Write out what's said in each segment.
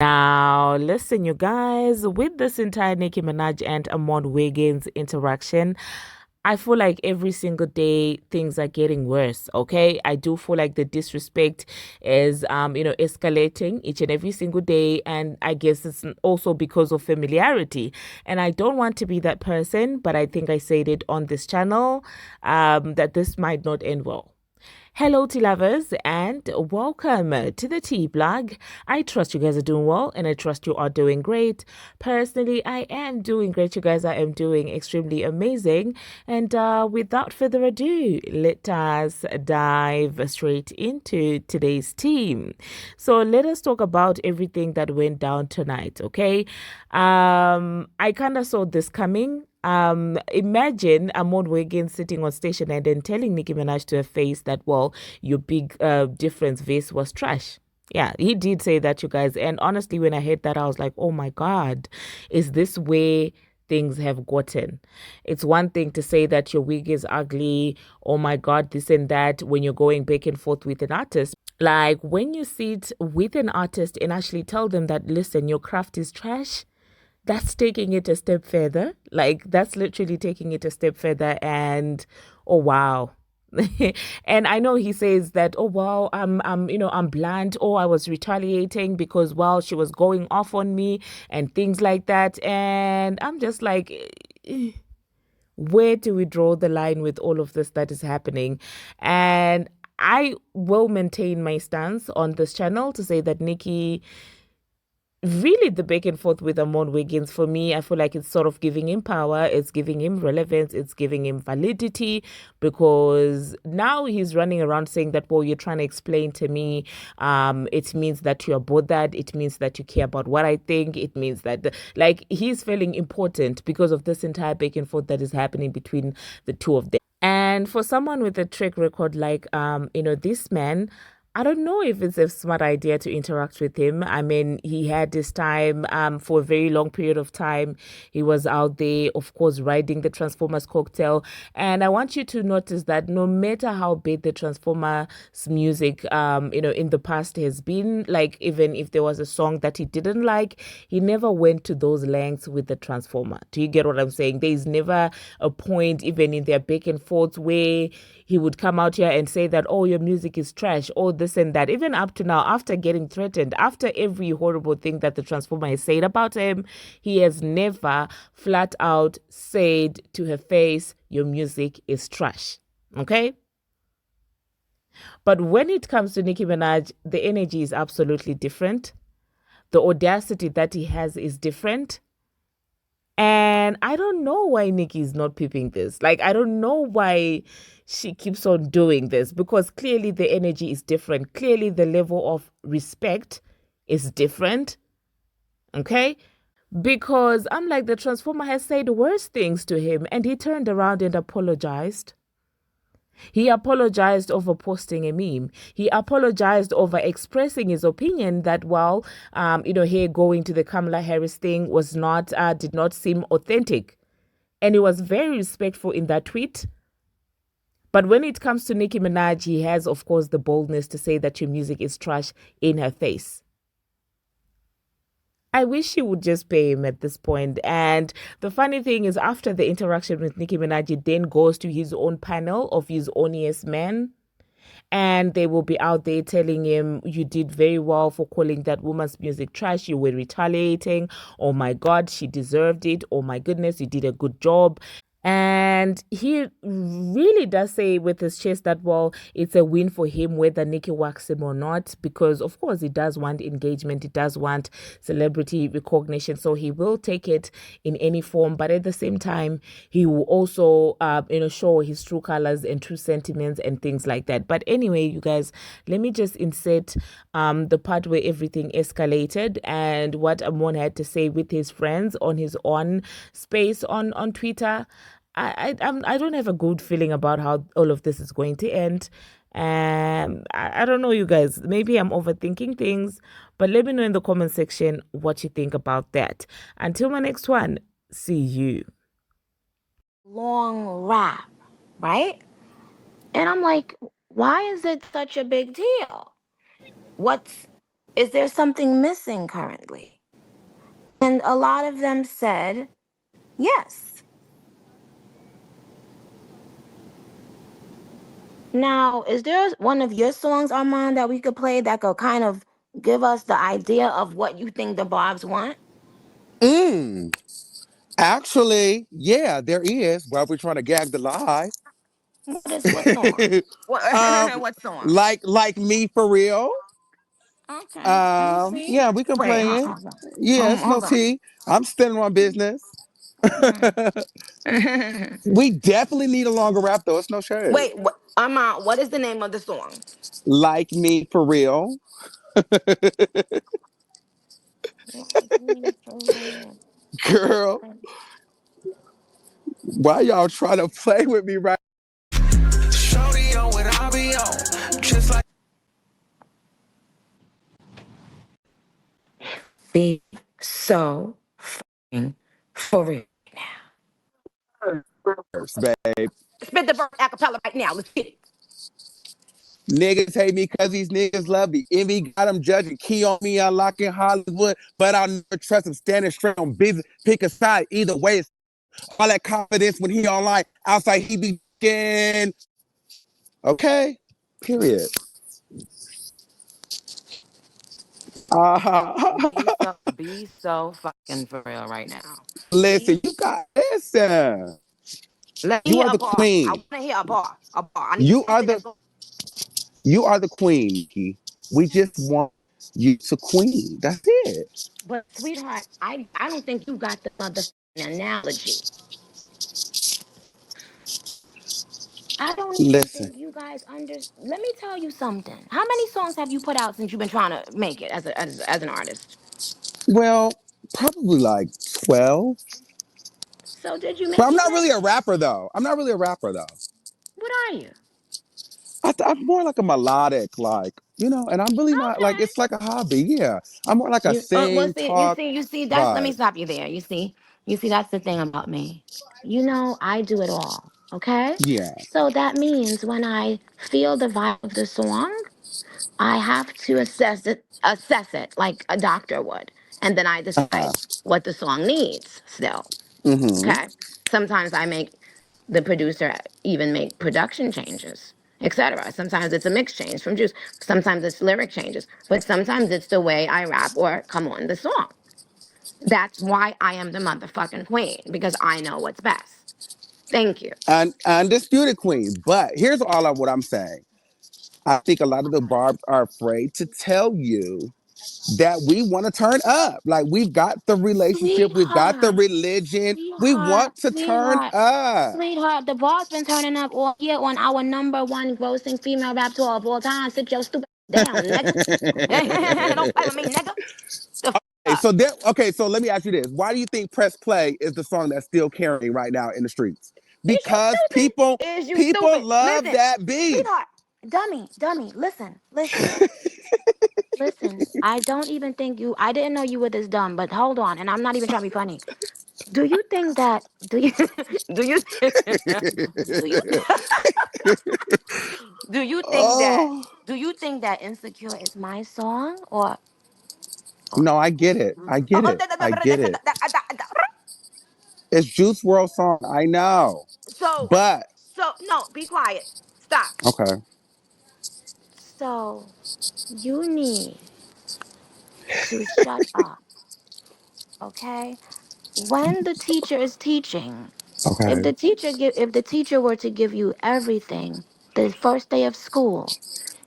Now, listen, you guys, with this entire Nicki Minaj and Armon Wiggins interaction, I feel like every single day things are getting worse, okay? I do feel like the disrespect is escalating each and every single day, and I guess it's also because of familiarity. And I don't want to be that person, but I think I said it on this channel that this might not end well. Hello, tea lovers, and welcome to the tea blog. I trust you guys are doing well, and I trust you are doing great. Personally, I am doing great, you guys. I am doing extremely amazing. And without further ado, let us dive straight into today's team. So let us talk about everything that went down tonight, okay? I kind of saw this coming. Imagine Armon Wiggins sitting on station and then telling Nicki Minaj to her face that, well, your big difference vase was trash. Yeah, he did say that, you guys. And honestly, when I heard that, I was like, oh my God, is this where things have gotten? It's one thing to say that your wig is ugly, oh my God, this and that, when you're going back and forth with an artist. Like when you sit with an artist and actually tell them that, listen, your craft is trash, that's taking it a step further. Like that's literally taking it a step further. And oh wow. And I know he says that, oh wow, I'm bland. Oh, I was retaliating because, well, she was going off on me and things like that. And I'm just like, where do we draw the line with all of this that is happening? And I will maintain my stance on this channel to say that Nicki, really, the back and forth with Armon Wiggins, for me, I feel like it's sort of giving him power, it's giving him relevance, it's giving him validity, because now he's running around saying that, well, you're trying to explain to me, it means that you're bothered, it means that you care about what I think, it means that, like, he's feeling important because of this entire back and forth that is happening between the two of them. And for someone with a track record like, this man, I don't know if it's a smart idea to interact with him. I mean, he had this time for a very long period of time. He was out there, of course, riding the Transformers cocktail. And I want you to notice that no matter how big the Transformers music, in the past has been, like even if there was a song that he didn't like, he never went to those lengths with the Transformer. Do you get what I'm saying? There is never a point, even in their back and forth, where he would come out here and say that, oh, your music is trash, or this and that. Even up to now, after getting threatened, after every horrible thing that the Transformer has said about him, he has never flat out said to her face, your music is trash. Okay? But when it comes to Nicki Minaj, the energy is absolutely different. The audacity that he has is different. And I don't know why Nicki is not peeping this. Like, I don't know why she keeps on doing this, because clearly the energy is different. Clearly the level of respect is different. Okay? Because I'm like, the Transformer has said worse things to him and he turned around and apologized. He apologized over posting a meme. He apologized over expressing his opinion that, well, here going to the Kamala Harris thing was not, did not seem authentic. And he was very respectful in that tweet. But when it comes to Nicki Minaj, he has, of course, the boldness to say that your music is trash in her face. I wish she would just pay him at this point. And the funny thing is, after the interaction with Nicki Minaj, he then goes to his own panel of his own yes men. And they will be out there telling him, you did very well for calling that woman's music trash. You were retaliating. Oh my God, she deserved it. Oh my goodness, you did a good job. And he really does say with his chest that, well, it's a win for him whether Nicki whacks him or not, because of course he does want engagement, he does want celebrity recognition, so he will take it in any form. But at the same time, he will also, show his true colors and true sentiments and things like that. But anyway, you guys, let me just insert the part where everything escalated and what Armon had to say with his friends on his own space on Twitter. I don't have a good feeling about how all of this is going to end. I don't know, you guys. Maybe I'm overthinking things, but let me know in the comment section what you think about that. Until my next one, see you. Long rap, right? And I'm like, why is it such a big deal? What's Is there something missing currently? And a lot of them said yes. Now, is there one of your songs, Armand, that we could play that could kind of give us the idea of what you think the Barbs want? Mm. Actually, yeah, there is. While we're trying to gag the lie. What song? What um, what song? like me for real. Okay, let me see. Yeah, we can Wait, play it. hold on. Yeah, it's no Hold on. tea. I'm standing on business. Mm. We definitely need a longer rap though. It's no shade. Wait, what, Armand, what is the name of the song? Like me for real, Like me for real. girl. Why y'all trying to play with me right? Shorty on what I be on. Just like Be so fucking for real now. First, babe. Spit the verse acapella right now. Let's get it. Niggas hate me cause these niggas love me. Envy got them judging. Key on me unlocking Hollywood, but I'll never trust him. Standing straight on business. Pick a side. Either way, it's all that confidence when he online. Outside, he begin. Okay? Period. Be so fucking for real right now. Listen, Be you got listen. Let me You hear are a the bar. I queen. want to hear a bar. A bar. I need You are something the that's going. you are the queen, Nikki. We just want you to queen. That's it. But sweetheart, I don't think you got the motherfucking analogy. I don't even Listen. think you guys under. Let me tell you something. How many songs have you put out since you've been trying to make it as an artist? Well, probably like 12. So did you But make I'm it not yet? really a rapper though. I'm not really a rapper though. What are you? I'm more like a melodic, like, and I'm really not like, Okay. it's like a hobby. Yeah. I'm more like a Well, sing, see, you talk see, you see. That's let me vibe. stop you there. You see, that's the thing about me. You know, I do it all. Okay. Yeah. So that means when I feel the vibe of the song, I have to assess it like a doctor would, and then I Uh-huh. decide what the song needs. Still. Mm-hmm. Okay. Sometimes I make the producer even make production changes, etc. Sometimes it's a mix change from juice. Sometimes it's lyric changes, but sometimes it's the way I rap or come on the song. That's why I am the motherfucking queen because I know what's best. Thank you. And undisputed queen. But here's what I'm saying. I think a lot of the barbs are afraid to tell you that we want to turn up. Like we've got the relationship, we've got the Sweetheart, religion. We sweetheart, want to turn sweetheart, up. sweetheart. The ball's been turning up all year on our number one grossing female rap tour of all time. Sit your stupid down, nigga. Don't play with me, nigga. The Okay, fuck. so let me ask you this. Why do you think Press Play is the song that's still carrying right now in the streets? Is you Because stupid? people Is you people stupid? love Listen, that beat. sweetheart, dummy, listen. I don't even think you. I didn't know you were this dumb. But hold on, and I'm not even trying to be funny. Do you think that? Do you? Do you? Do you? Do you think that? Oh, Do you think that "Insecure" is my song or no, I get it. I get it. I get it. It's Juice World song. I know. so But no, be quiet. Stop. okay. So you need to shut up, okay? When the teacher is teaching, Okay. if the teacher were to give you everything the first day of school,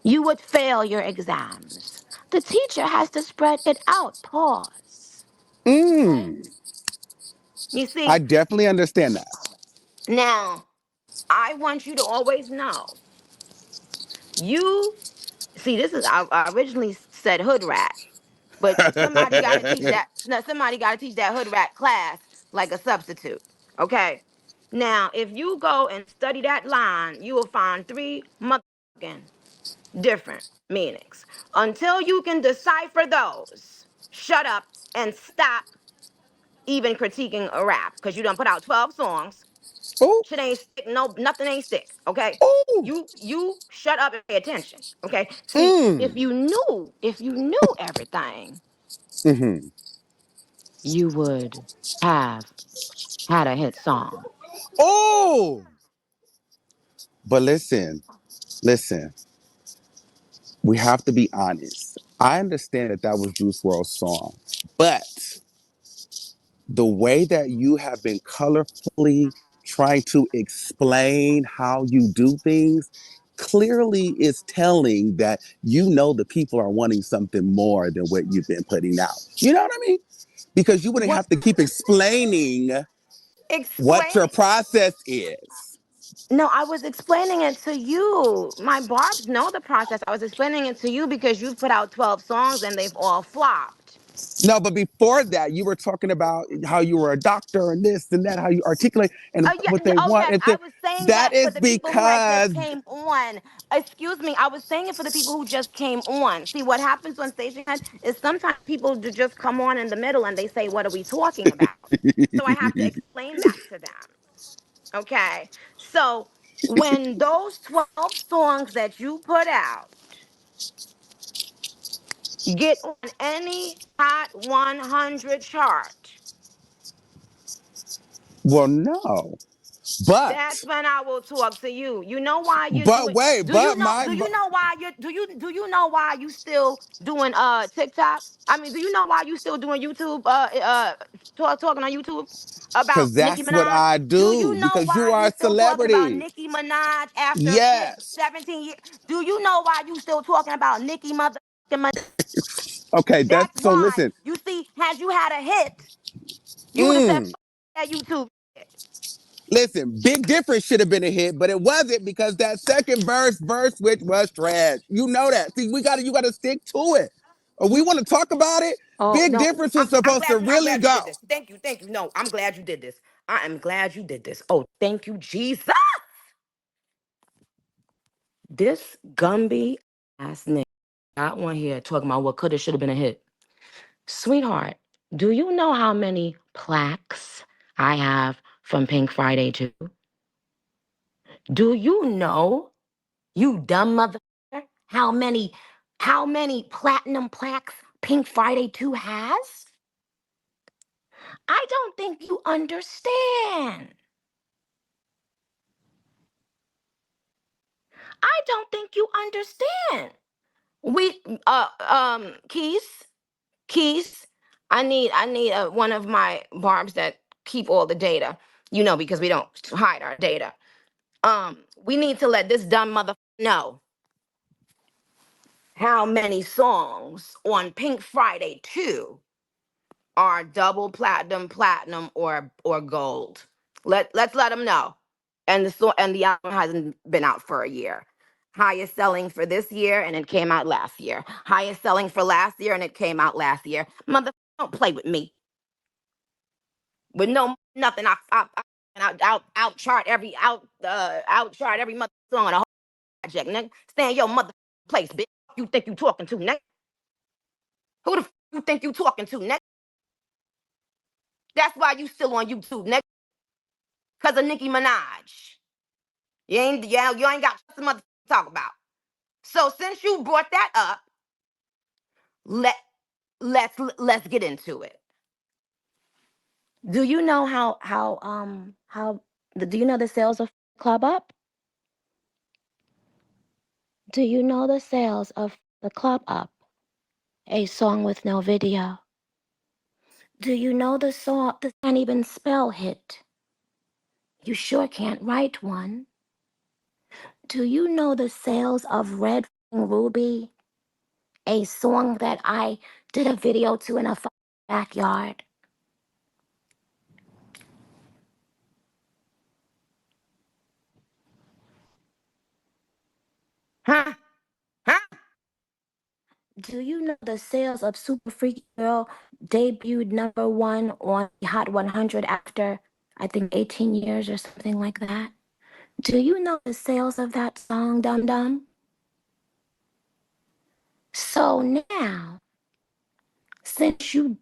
you would fail your exams. The teacher has to spread it out. Pause. Okay? Mm. You I see, definitely understand that. now I want you to always know you see this is I originally said hood rat, but somebody got to teach that. No, somebody got to teach that hood rat class like a substitute. Okay. Now, if you go and study that line, you will find three motherfucking different meanings. Until you can decipher those, shut up and stop even critiquing a rap because you done put out 12 songs. Oh, Shit ain't stick. No, nothing ain't stick. Okay. oh. You shut up and pay attention. Okay. See, Mm. if you knew everything, Mm-hmm. you would have had a hit song. Oh. But listen. We have to be honest. I understand that that was Juice WRLD's song, but the way that you have been colorfully trying to explain how you do things clearly is telling that you know the people are wanting something more than what you've been putting out. You know what I mean? Because you wouldn't What have to keep explaining what your explain? process is. No, I was explaining it to you. My Barbs know the process. I was explaining it to you because you've put out 12 songs and they've all flopped. No, but before that, you were talking about how you were a doctor and this and that, how you articulate and Oh yeah, what they oh want. yes, And I was saying that that for is the people who had just because came on. Excuse me, I was saying it for the people who just came on. See, what happens on Station Head is sometimes people just come on in the middle and they say, "What are we talking about?" So I have to explain that to them. Okay, so when those 12 songs that you put out get on any Hot 100 chart, well, no. But that's when I will talk to you. You know why you're but doing? wait, Do you but know? my Do you know why you're? Do you know why you still doing TikTok? I mean, do you know why you still doing YouTube? Talking on YouTube about because Nicki that's what Minaj. I Do you do know because you why are you a still talking about celebrity. Nicki Minaj after a good Yes. 17 years? Do you know why you still talking about Nicki mother? Okay, That's that's so why. listen. You see, had you had a hit, you would have said Mm, "Fuck that YouTube hit." listen, Big Difference should have been a hit, but it wasn't because that second verse which was trash. You know that. See, you gotta stick to it. Or we want to talk about it. Oh Big no, Difference was supposed to I'm really glad you go. did this. Thank you. No, I'm glad you did this. I am glad you did this. Oh, thank you, Jesus. This Gumby ass nigga got one here talking about what could have should have been a hit. Sweetheart, do you know how many plaques I have from Pink Friday 2? Do you know, you dumb motherfucker, how many platinum plaques Pink Friday 2 has? I don't think you understand. I don't think you understand. We Keys, Keys. I need one of my barbs that keep all the data. You know, because we don't hide our data. We need to let this dumb mother know how many songs on Pink Friday 2 are double platinum, or gold. Let's let them know. And the album hasn't been out for a year. Highest selling for this year, and it came out last year. Highest selling for last year, and it came out last year. Mother, don't play with me. With no nothing, out chart every mother song on the whole project. Nigga, stay in your mother place, bitch. You think you talking to, nigga? Who the you think you talking to, nigga? That's why you still on YouTube, nigga. Cause of Nicki Minaj. You ain't got some mother to talk about. So since you brought that up, let let's get into it. Do you know how do you know the sales of Club Up? Do you know the sales of the Club Up? A song with no video. Do you know the song that can't even spell hit? You sure can't write one. Do you know the sales of Red Ruby? A song that I did a video to in a backyard. Huh? Huh? Do you know the sales of Super Freaky Girl debuted #1 on the Hot 100 after, I think, 18 years or something like that? Do you know the sales of that song, Dum Dum? So now, since you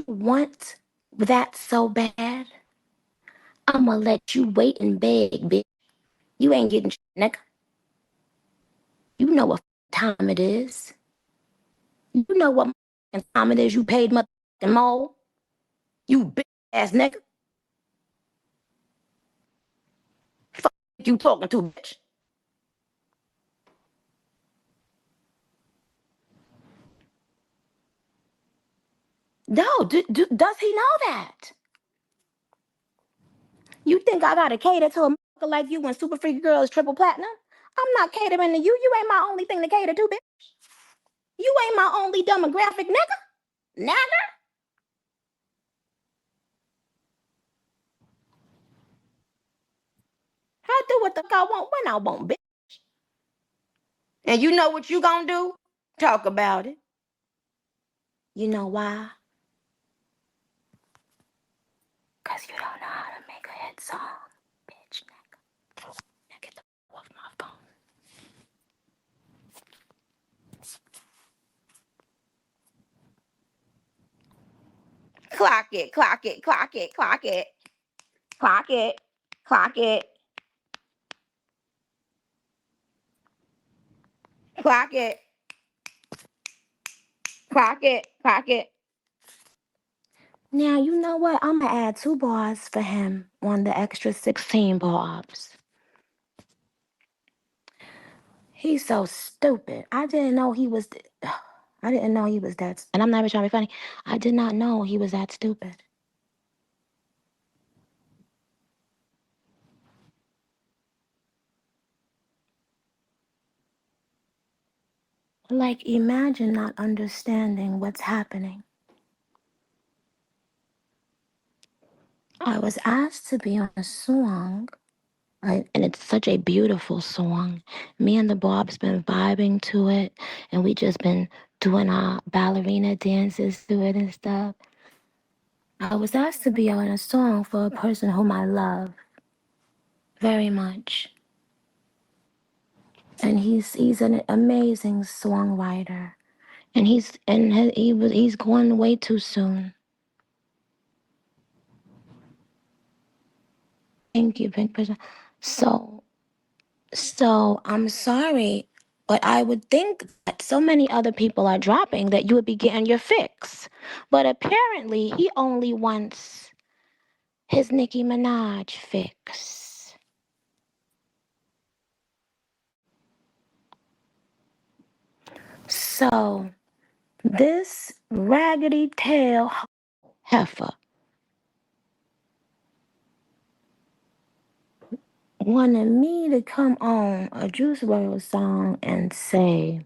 want that so bad, I'ma let you wait and beg, bitch. You ain't getting shit, nigga. You know what time it is. You know what time it is. You paid motherfucking mole. You bitch ass nigga. Fuck you talking to, bitch. No, does he know that? You think I gotta cater to a motherfucker like you when Super Freak Girl is triple platinum? I'm not catering to you. You ain't my only thing to cater to, bitch. You ain't my only demographic, nigga. Nigga. I do what the fuck I want when I want, bitch. And you know what you gonna do? Talk about it. You know why? Cause you don't know how to make a hit song, bitch, nigga. Now get the fuck off my phone. Clock it, clock it, clock it, clock it. Clock it, clock it. Clock it. Clock it, clock it. Now, you know what? I'm gonna add 2 bars for him on the extra 16 bars. He's so stupid. I didn't know he was. I didn't know he was that. And I'm not even trying to be funny. I did not know he was that stupid. Like, imagine not understanding what's happening. I was asked to be on a song, right? And it's such a beautiful song. Me and the Barb's been vibing to it, and we just been doing our ballerina dances to it and stuff. I was asked to be on a song for a person whom I love very much. And he's an amazing songwriter. And he's going way too soon. Thank you, Pink Person. So I'm sorry, but I would think that so many other people are dropping that you would be getting your fix. But apparently he only wants his Nicki Minaj fix. So this raggedy tail heifer wanted me to come on a Juice WRLD song and say,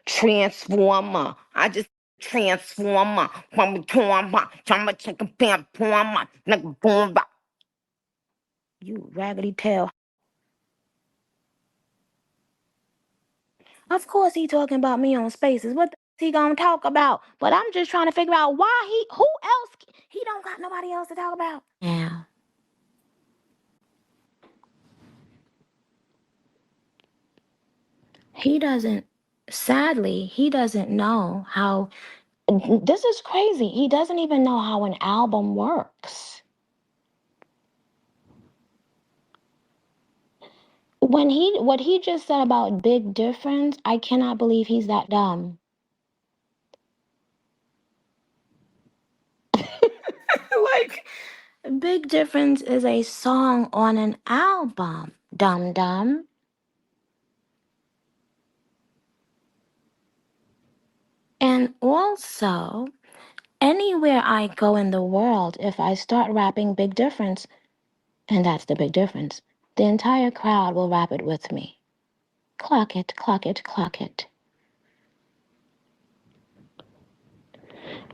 Transformer. I just Transformer. You raggedy tail. Of course he talking about me on Spaces. What the he gonna talk about? But I'm just trying to figure out who else, he don't got nobody else to talk about. Yeah. He doesn't, sadly, he doesn't know how, this is crazy. He doesn't even know how an album works. What he just said about Big Difference, I cannot believe he's that dumb. Like, Big Difference is a song on an album, dum dum. And also, anywhere I go in the world, if I start rapping Big Difference, and that's the big difference, the entire crowd will rap it with me. Clock it, clock it, clock it.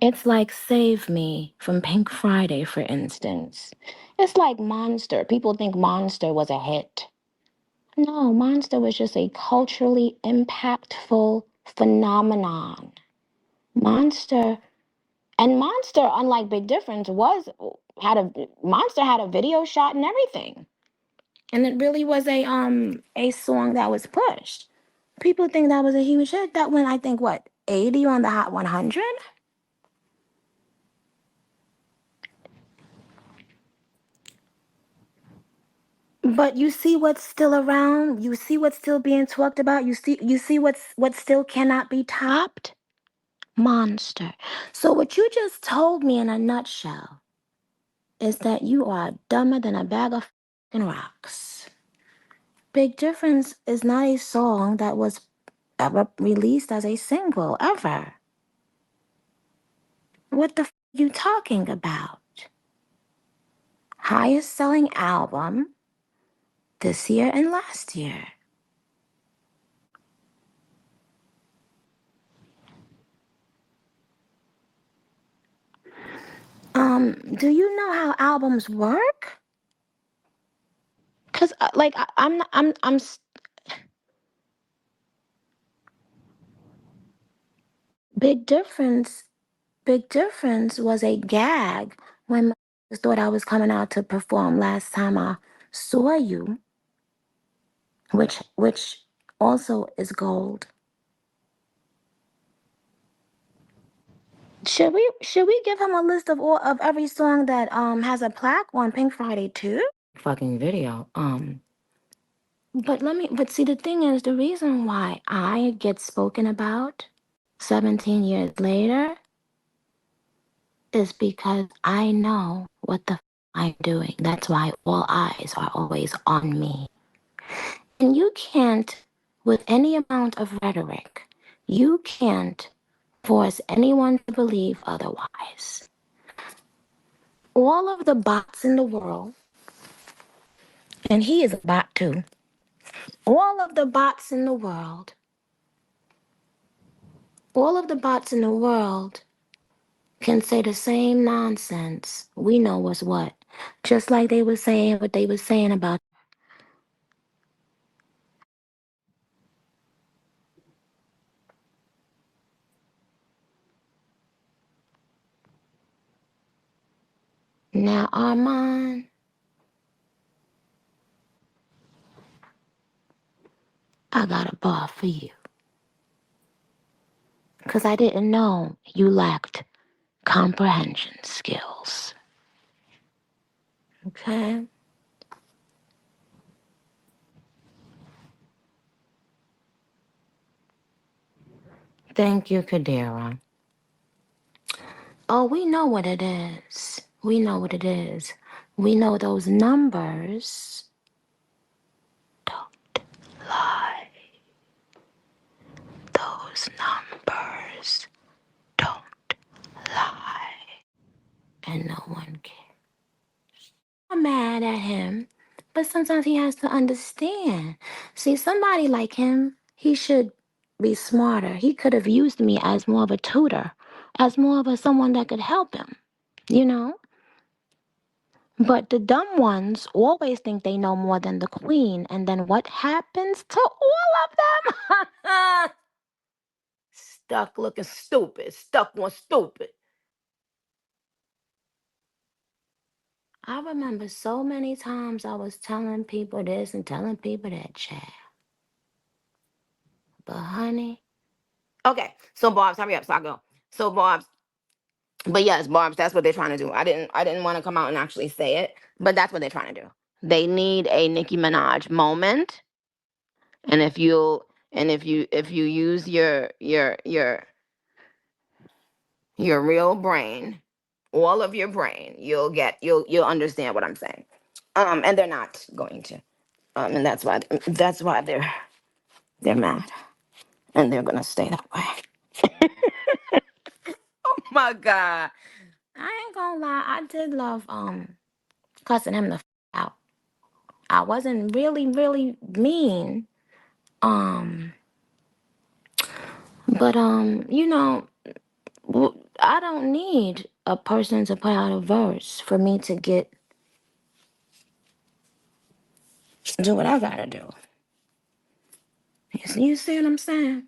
It's like Save Me from Pink Friday, for instance. It's like Monster. People think Monster was a hit. No, Monster was just a culturally impactful phenomenon. Monster Monster, unlike Big Difference, Monster had a video shot and everything. And it really was a song that was pushed. People think that was a huge hit. That went, I think, what, 80 on the Hot 100? But you see what's still around. You see what's still being talked about. You see what still cannot be topped. Monster. So what you just told me in a nutshell is that you are dumber than a bag of fucking rocks. Big Difference is not a song that was ever released as a single ever. What the you talking about? Highest selling album this year and last year. Do you know how albums work? Cause like I'm not- I'm Big Difference. Big Difference was a gag when my thought I was coming out to perform last time I saw you, which also is gold. Should we give him a list of all of every song that has a plaque on Pink Friday too? Fucking video. But see the thing is the reason why I get spoken about 17 years later is because I know what the I'm doing. That's why all eyes are always on me. And you can't, with any amount of rhetoric, you can't force anyone to believe otherwise. All of the bots in the world, and he is a bot too, all of the bots in the world, all of the bots in the world can say the same nonsense. We know what's what. Just like they were saying what they were saying about. Now, Armon, I got a bar for you. Because I didn't know you lacked comprehension skills. Okay? Thank you, Kadira. Oh, we know what it is. We know what it is. We know those numbers don't lie. Those numbers don't lie. And no one cares. I'm mad at him, but sometimes he has to understand. See, somebody like him, he should be smarter. He could have used me as more of a tutor, as more of a someone that could help him, you know? But the dumb ones always think they know more than the queen, and then what happens to all of them? Stuck looking stupid, stuck one stupid. I remember so many times I was telling people this and telling people that, child. But honey, okay, so Barbz, hurry up, so I go. So Barbz, but yes, Barbz, that's what they're trying to do. I didn't want to come out and actually say it, but that's what they're trying to do. They need a Nicki Minaj moment, and if you use your real brain, all of your brain, you'll understand what I'm saying. And they're not going to. And that's why they're mad, and they're gonna stay that way. Oh my God. I ain't gonna lie, I did love cussing him the out. I wasn't really, really mean. Um, but I don't need a person to put out a verse for me to do what I gotta do. You see what I'm saying?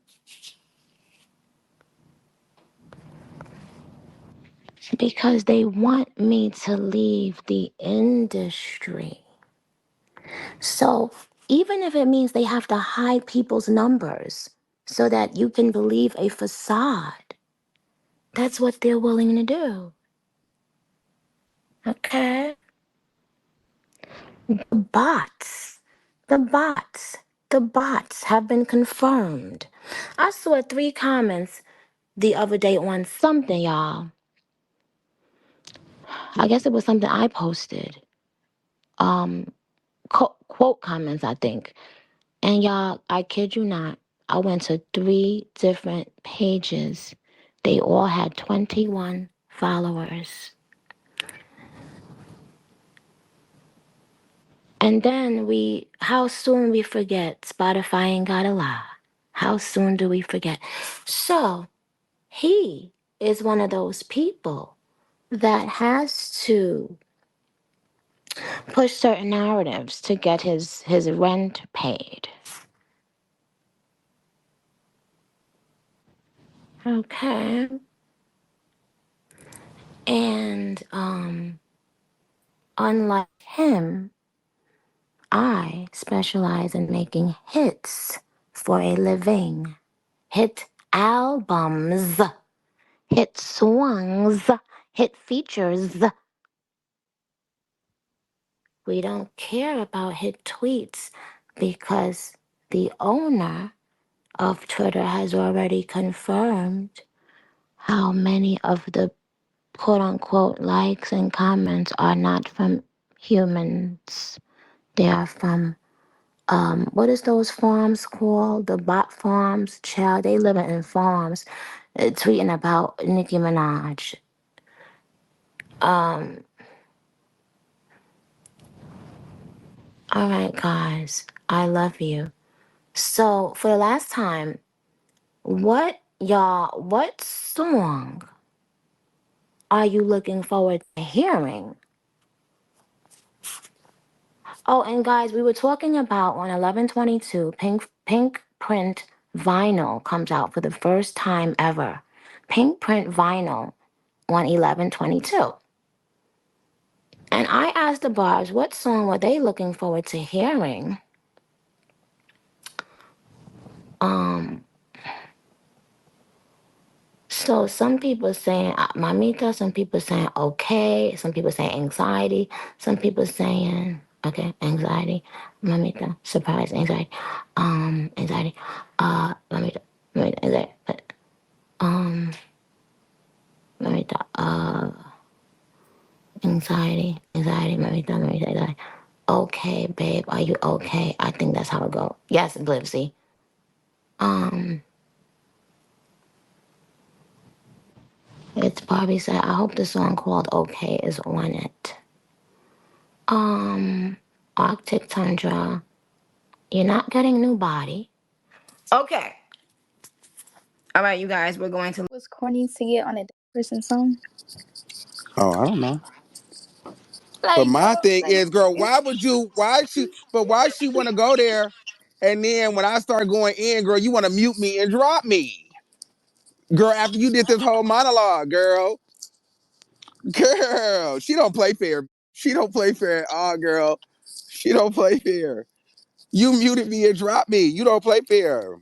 Because they want me to leave the industry. So even if it means they have to hide people's numbers so that you can believe a facade, that's what they're willing to do. Okay? The bots, the bots, the bots have been confirmed. I saw 3 comments the other day on something, y'all. I guess it was something I posted. Um, quote comments, I think. And y'all, I kid you not, I went to 3 different pages. They all had 21 followers. And then how soon we forget Spotify ain't got a lie. How soon do we forget? So he is one of those people that has to push certain narratives to get his rent paid. Okay. And unlike him, I specialize in making hits for a living. Hit albums, hit songs, hit features. We don't care about hit tweets because the owner of Twitter has already confirmed how many of the quote unquote likes and comments are not from humans. They are from what is those farms called? The bot farms, child. They living in farms, tweeting about Nicki Minaj. All right, guys, I love you. So for the last time, what song are you looking forward to hearing? Oh, and guys, we were talking about on 11/22, Pink Print vinyl comes out for the first time ever. Pink Print vinyl on 11/22. And I asked the Barbz what song were they looking forward to hearing. Um, so some people saying Mamita, some people saying okay, some people saying anxiety, some people saying okay, anxiety, Mamita, surprise, anxiety, anxiety, Mamita, anxiety, um, Mamita, Mamita, anxiety. Okay, babe, are you okay? I think that's how it go. Yes, Blipsy. Um, it's Barbie said, I hope the song called Okay is on it. Um, Arctic Tundra, you're not getting new body. Okay. All right, you guys, we're going to. Was corny to get on a dead person song? Oh, I don't know. But Like, my thing like, is, girl, why she want to go there? And then when I start going in, girl, you want to mute me and drop me. Girl, after you did this whole monologue, girl, she don't play fair. She don't play fair at all, girl. She don't play fair. You muted me and dropped me. You don't play fair.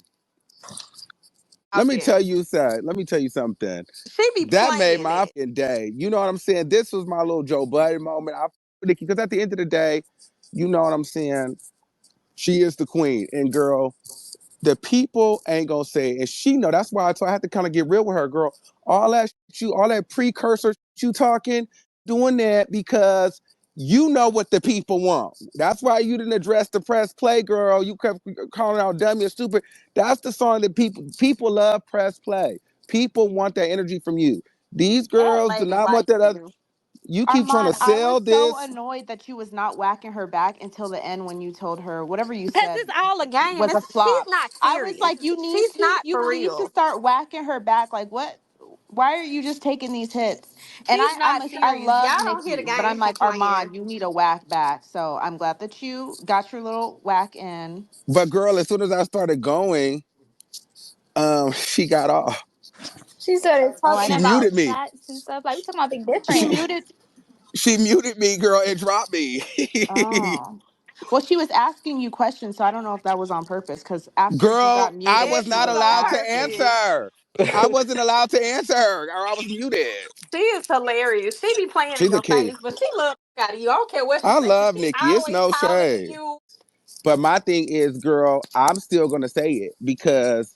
Let me tell you something. Let me tell you something. she be That made playing my it. fucking day. You know what I'm saying? This was my little Joe Budden moment. Because at the end of the day, you know what I'm saying? She is the queen. And girl, the people ain't gonna say it. And she know that's why I have to kind of get real with her, girl. All that precursor you talking, doing that because you know what the people want. That's why you didn't address the press play, girl. You kept calling out dummy and stupid. That's the song that people love press play. People want that energy from you. These girls do not want that other. You keep trying to Armand, I was sell so this. annoyed that you was not whacking her back until the end when you told her whatever you Because said it's all a game. was a She's flop. not I was serious. like, you need She's to not for real. start whacking her back. Like what? Why are you just taking these hits? And She's not I serious. love Y'all don't hear the Nikki, but I'm game she like playing. Armand, you need a whack back. So I'm glad that you got your little whack in. But girl, as soon as I started going, she got off. She started Oh, I talking She didn't. about muted me. fats and stuff. Like we talking about Big She Difference. She muted. she muted me, girl, and dropped me. Oh. Well, she was asking you questions, so I don't know if that was on purpose. Because after you Girl, got I muted, was Yes, she it not was was on allowed to asking. purpose. answer. I wasn't allowed to answer her, or I was muted. She is hilarious. She be playing in She's a your kid. face, but she look Got you. I don't care what she I say. Cause love she Nicki. It's always no hollering at shade. you. But my thing is, girl, I'm still gonna say it because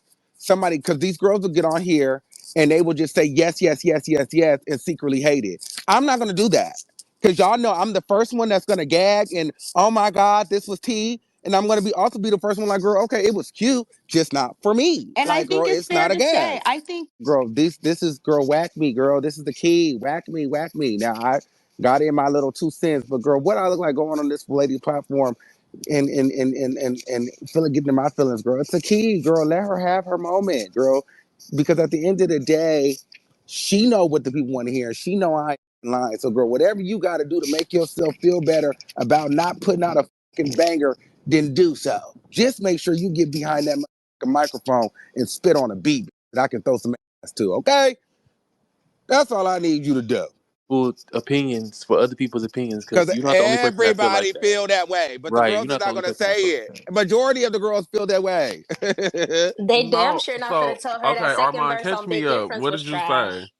because these girls will get on here and they will just say yes, yes, yes, yes, yes, and secretly hate it. I'm not gonna do that because y'all know I'm the first one that's gonna gag and oh my god, this was tea, and I'm gonna be also be the first one like, girl, okay, it was cute, just not for me. And I Like, girl, think it's it's fair not a to gag. say, I think Girl, this is girl, whack me, girl. This is the key, whack me, whack me. Now I got in my little 2 cents, but girl, what I look like going on this lady platform and feeling getting in my feelings, girl. It's a key, girl. Let her have her moment, girl. Because at the end of the day, she know what the people want to hear. She know I ain't lying. So, girl, whatever you got to do to make yourself feel better about not putting out a fucking banger, then do so. Just make sure you get behind that microphone and spit on a beat that I can throw some ass to. Okay, that's all I need you to do. Opinions for other people's opinions because Because you're not the only person that feel like everybody that. feel that way, but the Right, girls you're is not the not only gonna person that say feel like it. that. Majority of the girls feel that way. They damn No, sure not gonna so tell her okay, that second Armand, verse catch on me Big up. Difference What was did you say? trash.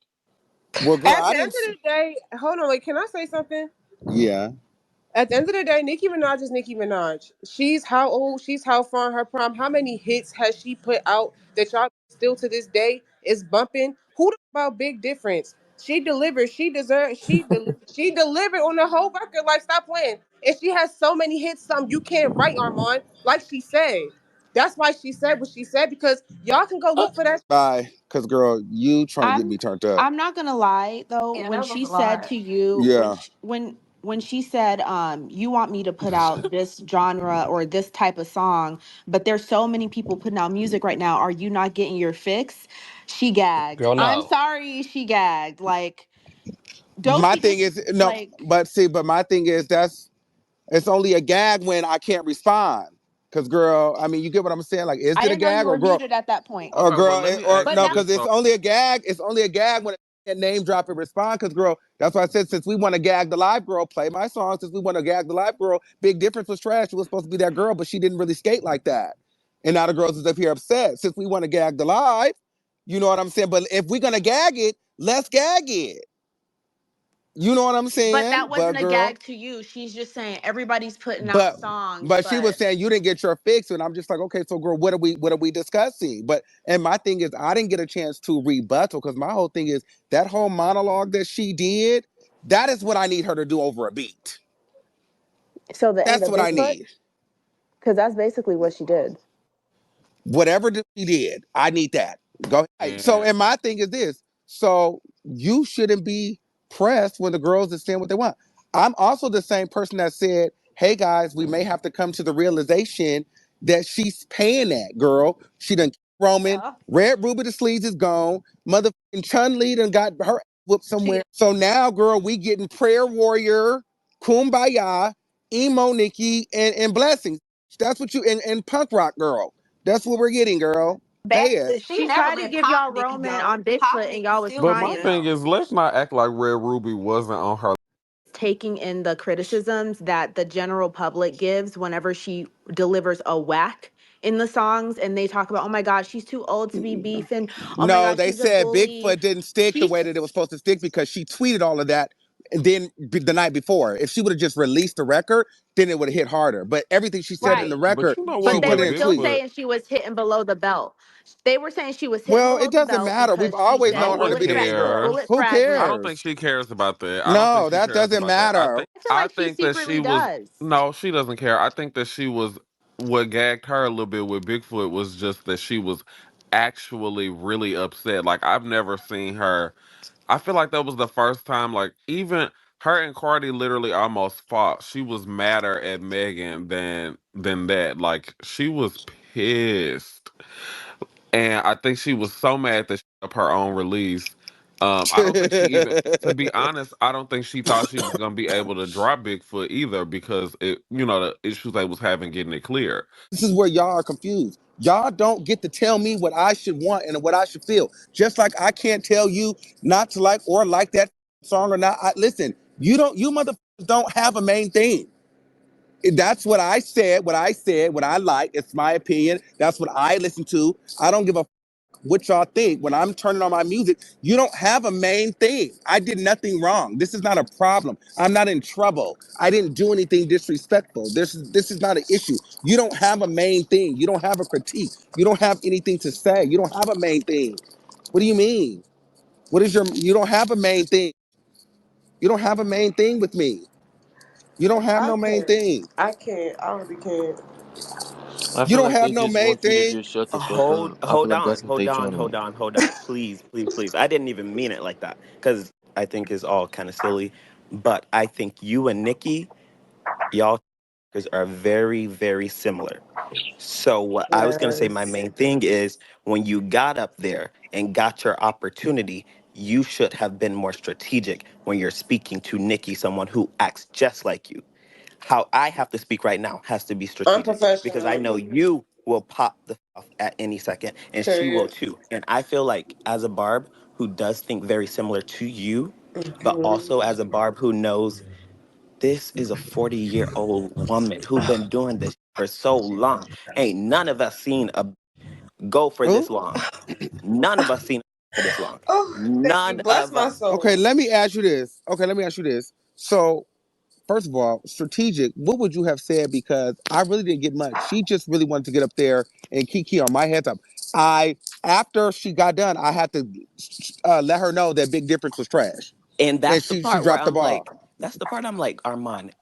Well, girl, At I the end didn't. of the day, hold on, wait, can I say something? Yeah, At the end of the day, Nicki Minaj is Nicki Minaj. She's how old? She's how far in her prime? How many hits has she put out that y'all still to this day is bumping? Who the about Big Difference? She delivered. She deserved. She delivered on the whole record. Like, stop playing. And she has so many hits. Some you can't write, Armand. Like she said. That's why she said what she said because y'all can go uh, look for that. bye. Cause girl, you trying to get I'm me turned up. I'm not gonna lie though, Yeah, when that was she a said lot. to you Yeah, when she said you want me to put out this genre or this type of song, but there's so many people putting out music right now, are you not getting your fix? She gagged. Girl, I'm no. sorry, she gagged. Like, don't my she thing just is no, like but see, but my thing is it's only a gag when I can't respond. Cause girl, I mean, you get what I'm saying? Like, is I it a didn't know you gag or were girl? muted at that point. Or Okay, well, girl, let me or ask But you no, that this. because it's So, only a gag. It's only a gag when a name drop and respond. Because girl, that's why I said since we want to gag the live girl, play my song. Since we want to gag the live girl, Big Difference was trash. She was supposed to be that girl, but she didn't really skate like that. And now the girls is up here upset since we want to gag the live. You know what I'm saying? But if we're gonna gag it, let's gag it. You know what I'm But saying? that But wasn't a girl, gag to you. She's just saying everybody's putting out but songs, but she was but saying you didn't get your fix, and I'm just like, okay, so girl, what are we discussing? But and my thing is, I didn't get a chance to rebuttal because my whole thing is that whole monologue that she did. That is what I need her to do over a beat. so the end That's of what I Bigfoot, need. because that's basically what she did. Whatever she did, I need that. Go ahead. So, and and my thing is this. So you shouldn't be pressed when the girls are saying what they want. I'm also the same person that said, hey guys, we may have to come to the realization that she's paying that girl. She done Roman, yeah, Red Ruby the sleeves is gone. Motherfucking Chun Li done got her whooped she somewhere. So now, girl, we getting Prayer Warrior, Kumbaya, Emo Nikki, and Blessings. That's what you and punk rock girl. That's what we're getting, girl. Pay it. she She never tried to been give pop y'all Nicki Roman though. on Pop Bigfoot and Nicki y'all was still but need my it crying. thing though. is, let's not act like Red Ruby wasn't on her. Taking in the criticisms that the general public gives whenever she delivers a whack in the songs and they talk about, oh my God, she's too old to be beefing. Oh my No, God, they she's a said bully. Bigfoot didn't stick the She's way that it was supposed to stick because she tweeted all of that and then the night before. If she would have just released the record, then it would have hit harder. But everything she said in the right. But record, you know she But what? they put it were With in still tweet. Bigfoot, saying she was hitting below the belt. They were saying she was hitting Well, below it the doesn't belt matter. We've because she always said known her to nobody be the mean girl. cares. bullet Who I fragments. don't cares? think she cares about that. I don't think No, she that cares doesn't about that. matter. I feel I like she think that she secretly was does. no, she doesn't care. I think that she was what gagged her a little bit with Bigfoot was just that she was actually really upset. Like I've never seen her. I feel like that was the first time. Like even her and Cardi literally almost fought. She was madder at Megan than that. Like she was pissed. And I think she was so mad that she up her own release. I don't think she even, to be honest, I don't think she thought she was gonna be able to drop Bigfoot either because the issues they was having getting it clear. This is where y'all are confused. Y'all don't get to tell me what I should want and what I should feel. Just like I can't tell you not to like or like that song or not. Listen, you motherfuckers don't have a main thing. That's what I said, what I like. It's my opinion. That's what I listen to. I don't give a what y'all think when I'm turning on my music. You don't have a main thing. I did nothing wrong. This is not a problem. I'm not in trouble. I didn't do anything disrespectful. This is not an issue. You don't have a main thing. You don't have a critique. You don't have anything to say. You don't have a main thing. What do you mean? What is your? You don't have a main thing. You don't have a main thing with me. You don't have I no main can't. thing. I can't. I really can't. I You feel don't like have they no just main want you to thing. just shut the fuck Hold, up. I feel hold like on, that's what hold they on, trying to. hold on, hold on. Please, please, please. I didn't even mean it like that because I think it's all kind of silly. But I think you and Nikki, y'all are very, very similar. So what I was gonna say, my Yes. main thing is when you got up there and got your opportunity, you should have been more strategic when you're speaking to Nikki, someone who acts just like you. How I have to speak right now has to be strategic because I Unprofessional. know you will pop the off at any second and she will Period. too. And I feel like as a Barb who does think very similar to you, but Mhm. also as a Barb who knows this is a 40-year-old woman who been doing this for so long. Ain't none of us seen a go for this Who? long. None of us seen for this long. Oh, thank you. None Bless of my us. Okay, soul. let me ask you this. Okay, let me ask you this. So, first of all, strategic, what would you have said? Because I really didn't get much. She just really wanted to get up there and kiki on my head up. I, after she got done, I had to let her know that Big Difference was trash. And And that's the she part where dropped the I'm ball. like, that's the part I'm like, Armand,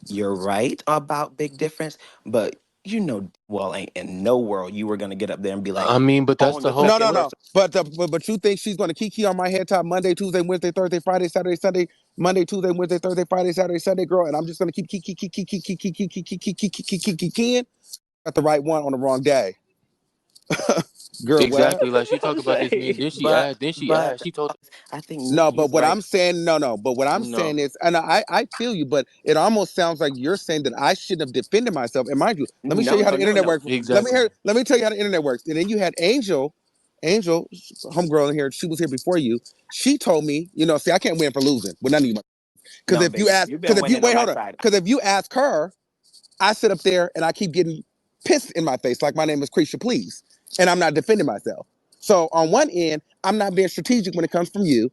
you're right about Big Difference, but you know, well, ain't in no world you were gonna get up there and be like, I mean, but that's on the the whole No, second no, point. verse. no. But you think she's going to kiki on my head top Monday, Tuesday, Wednesday, Thursday, Friday, Saturday, Sunday, Monday, Tuesday, Wednesday, Thursday, Friday, Saturday, Sunday, girl, and I'm just going to keep kicking? Got the right one on the wrong day, girl. What? Exactly. Like she talked about this man. Like, Then she asked. Then she but asked. She told. I think No, but Nikki's what right. I'm saying, no. But what I'm No. saying is, and I feel you, but it almost sounds like you're saying that I shouldn't have defended myself. And mind you, let me show No, you how no, the no, internet no. works. Exactly. Let me tell you how the internet works. And then you had Angel, homegirl in here. She was here before you. She told me, see, I can't win for losing with none of you. Because No, if you baby. ask, You've because been if you winning on wait, my hold on, side. because if you ask her, I sit up there and I keep getting pissed in my face, like my name is Creisha, please, and I'm not defending myself. So on one end, I'm not being strategic when it comes from you,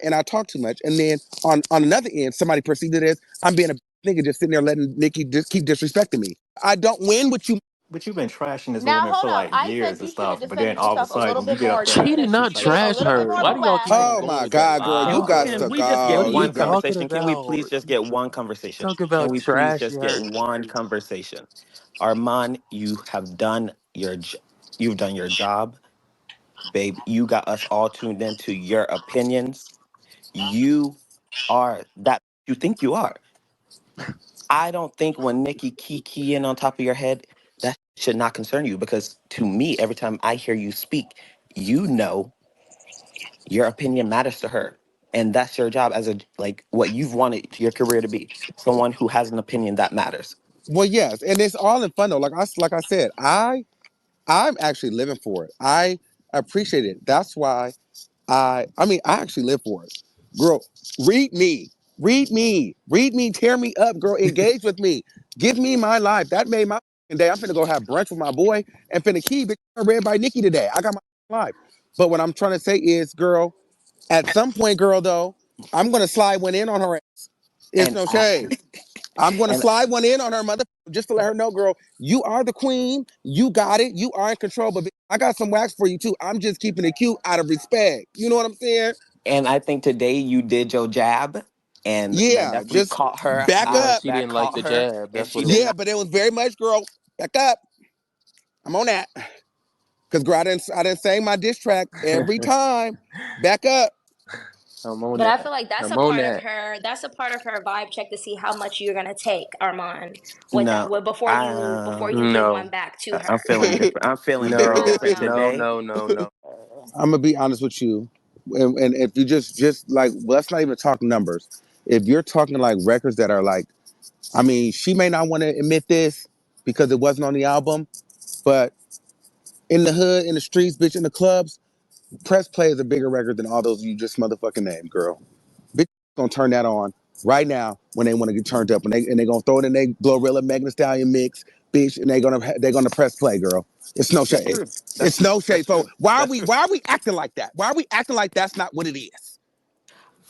and I talk too much. And then on another end, somebody perceived it as I'm being a nigga just sitting there letting Nikki just keep disrespecting me. I don't win with you. But you've been trashing this Now woman hold for on. like I said years and you should have stuff, but then defended all of a yourself a little sudden you bit get more up there She today. did and not she's Give like, us a trash little bit her. more Why do y'all keep on Oh molasses. my going there? God, girl, you Can got Why? to can we just get What are go. you You one got. talking conversation? Can we about? please just get one conversation? Talk Can about we please trashing just get her. one conversation? Armand, you have done you've done your job, babe. You got us all tuned into your opinions. You are that you think you are. I don't think when Nikki key in on top of your head, that should not concern you because to me, every time I hear you speak, you know your opinion matters to her. And that's your job as a like what you've wanted your career to be. Someone who has an opinion that matters. Well, yes, and it's all in fun though. Like I said, I'm actually living for it. I appreciate it. That's why I actually live for it. Girl, read me. Read me. Read me. Tear me up, girl. Engage with me. Give me my life. That made my day. I'm finna go have brunch with my boy and finna key bitch read by Nikki today. I got my life. But what I'm trying to say is, girl, at some point, girl, though, I'm gonna slide one in on her ass. It's And no shade. I'm gonna and slide one in on her mother just to let her know, girl, you are the queen. You got it. You are in control. But I got some wax for you too. I'm just keeping it cute out of respect. You know what I'm saying? and I think today you did your jab and that Yeah, definitely just caught her back Yeah, up. she didn't like the jab. and That's she what it did was. Yeah, not. but it was very much, girl. Back up. I'm on that. Cause girl, I didn't sing my diss track every time. Back up. I'm on But I that. feel like that's I'm a on part of that. her. That's a part of her vibe check to see how much you're gonna take, Armand, with that. No, With before you give one No, back to I'm her. feeling different. I'm feeling very no, different no, today. no, no, no. I'm gonna be honest with you. And if you just like, well, let's not even talk numbers. If you're talking like records that are like, I mean, she may not want to admit this because it wasn't on the album, but in the hood, in the streets, bitch, in the clubs, Press Play is a bigger record than all those you just motherfucking named, girl. Bitch gonna turn that on right now when they want to get turned up, and they gonna throw it in their Glorilla Megan Thee Stallion mix, bitch, and they're gonna press play, girl. It's no That's shade. true. That's It's true. no That's shade. So true. why are That's we true. why are we acting like that? Why are we acting like that's not what it is?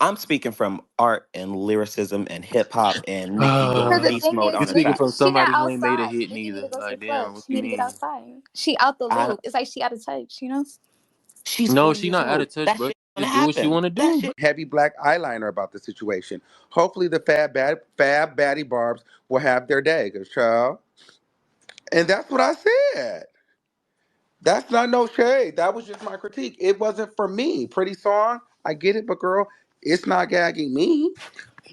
I'm speaking from art and lyricism and hip hop and Nicki going Because the Uh, beast thing mode is, you on the speaking Nicki, from tracks. she not somebody who ain't made a outside. hit Nicki need to neither. go to the Like, club. damn, what She you need to get mean? outside. She out the I loop. It's like she out of touch, you know? She's No, 40 she years not out old. of touch, That bro. shit gonna Just do what you happen. want to That do, shit. bro. Heavy black eyeliner about the situation. Hopefully the fab baddie Barbz will have their day, cause child. And that's what I said. That's not no shade. That was just my critique. It wasn't for me. Pretty song, I get it, but girl, it's not gagging me.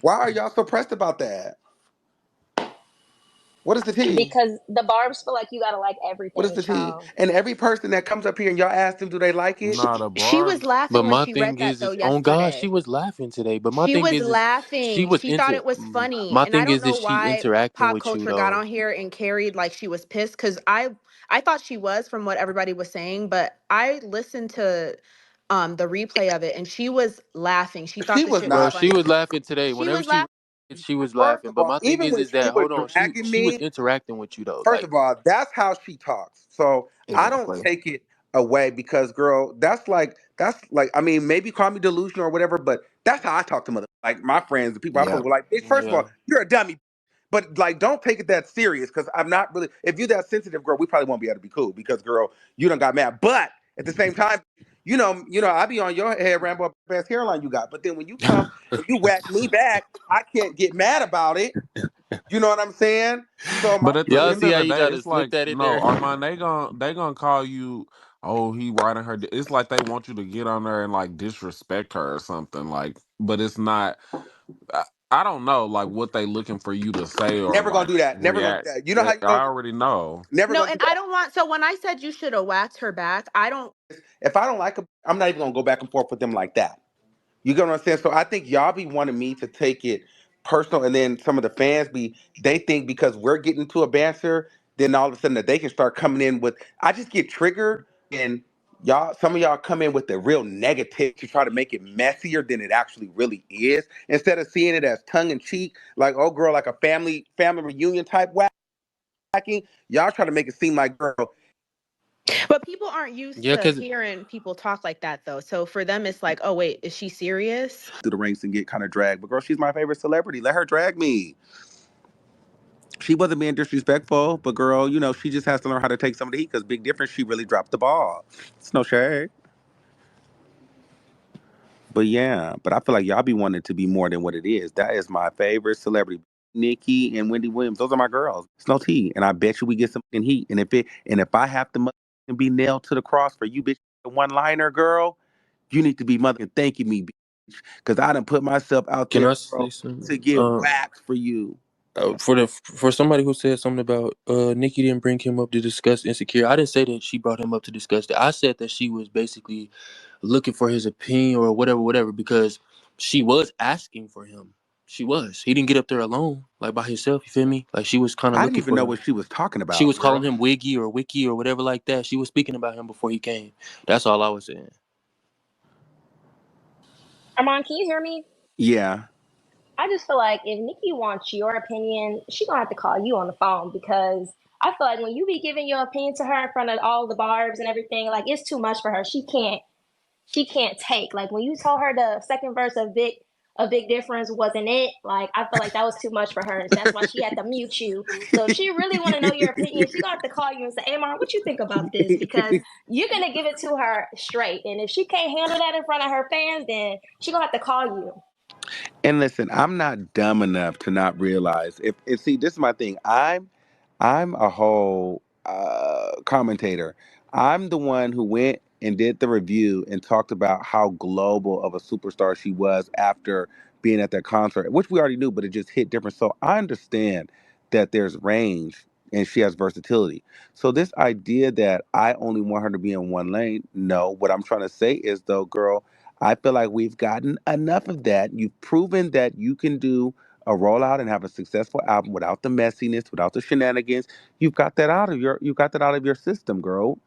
Why are y'all so pressed about that? What is the tea? Because the Barb's feel like you gotta like What is everything, the tea? child. And every person that comes up here and y'all ask them, do they like it? Nah, the She was Barb's. But laughing when my she read thing that though is on God, she yesterday. was laughing today. But my She thing was she laughing. was She thought into. it was funny. My And I thing don't know is she why interacting pop with you culture got though? on here and carried like she was pissed cuz I thought she was from what everybody was saying, but I listened to the replay of it and she was laughing. She thought She the was shit was Bro, not. she was funny. laughing today. She Whenever was laughing. she was First laughing. of But all, my thing even when is she that was hold on, dragging she was me, interacting with you though. first Like of all, that's how she talks. So I don't exactly. take it away because, girl, that's like I mean, maybe call me delusional or whatever, but that's how I talk to mother. Like my friends, the people I fuck Yeah. with, like, bitch, first of Yeah. all, you're a dummy. But like, don't take it that serious because I'm not really. If you're that sensitive, girl, we probably won't be able to be cool because, girl, you done got mad. But at the same time, I be on your head, Rambo, best hairline you got. But then when you come and you whack me back, I can't get mad about it. You know what I'm saying? So my But at the Y'all thing is, end see of how the you day, gotta it's slip like that in no, there? Armand. They gonna call you. Oh, he riding her. It's like they want you to get on there and like disrespect her or something. Like, but it's not. I don't know like what they looking for you to say or never gonna like do that. Never gonna do react. that. You know how you I know? already know. Never No, gonna do and I that. don't want so when I said you should have whacked her back, I don't If I don't like them, I'm not even gonna go back and forth with them like that. You get what I'm saying? So I think y'all be wanting me to take it personal, and then some of the fans they think because we're getting to a banter, then all of a sudden that they can start coming in with. I just get triggered, and some of y'all come in with the real negative to try to make it messier than it actually really is, instead of seeing it as tongue in cheek, like oh girl, like a family reunion type whacking. Y'all try to make it seem like girl. but people aren't used Yeah, to cause hearing people talk like that though. So for them it's like, "Oh wait, is she serious?" Through the ranks and get kind of dragged. But girl, she's my favorite celebrity. Let her drag me. She wasn't being disrespectful, but girl, she just has to learn how to take some of the heat because Big Difference, she really dropped the ball. It's no shade. But yeah, but I feel like y'all be wanting it to be more than what it is. That is my favorite celebrity. Nikki and Wendy Williams, those are my girls. It's no tea. And I bet you we get some in heat. And if I have to be nailed to the cross for you, bitch, the one liner, girl, you need to be mother thanking me, bitch. Because I done put myself out can there, I say girl, to something? get waxed for you. For somebody who said something about Nikki didn't bring him up to discuss insecure, I didn't say that she brought him up to discuss that. I said that she was basically looking for his opinion or whatever because she was asking for him. She was. He didn't get up there alone, like by himself. You feel me? Like she was kind of I didn't looking even for know him. what she was talking She about, was calling girl. him Wiggy or Wiki or whatever like that. She was speaking about him before he came. That's all I was saying. Armand, can you hear me? Yeah. I just feel like if Nikki wants your opinion, she gonna have to call you on the phone because I feel like when you be giving your opinion to her in front of all the barbs and everything, like it's too much for her. She can't take. Like when you told her the second verse of Big Difference wasn't it, like I feel like that was too much for her. So that's why she had to mute you. So if she really wanna know your opinion, she gonna have to call you and say, Hey Mom, what you think about this? Because you're gonna give it to her straight. And if she can't handle that in front of her fans, then she gonna have to call you. And listen, I'm not dumb enough to not realize if see, this is my thing. I'm a whole commentator. I'm the one who went and did the review and talked about how global of a superstar she was after being at that concert, which we already knew, but it just hit different. So I understand that there's range and she has versatility. So this idea that I only want her to be in one lane, no. What I'm trying to say is though, girl, I feel like we've gotten enough of that. You've proven that you can do a rollout and have a successful album without the messiness, without the shenanigans. You got that out of your system, girl.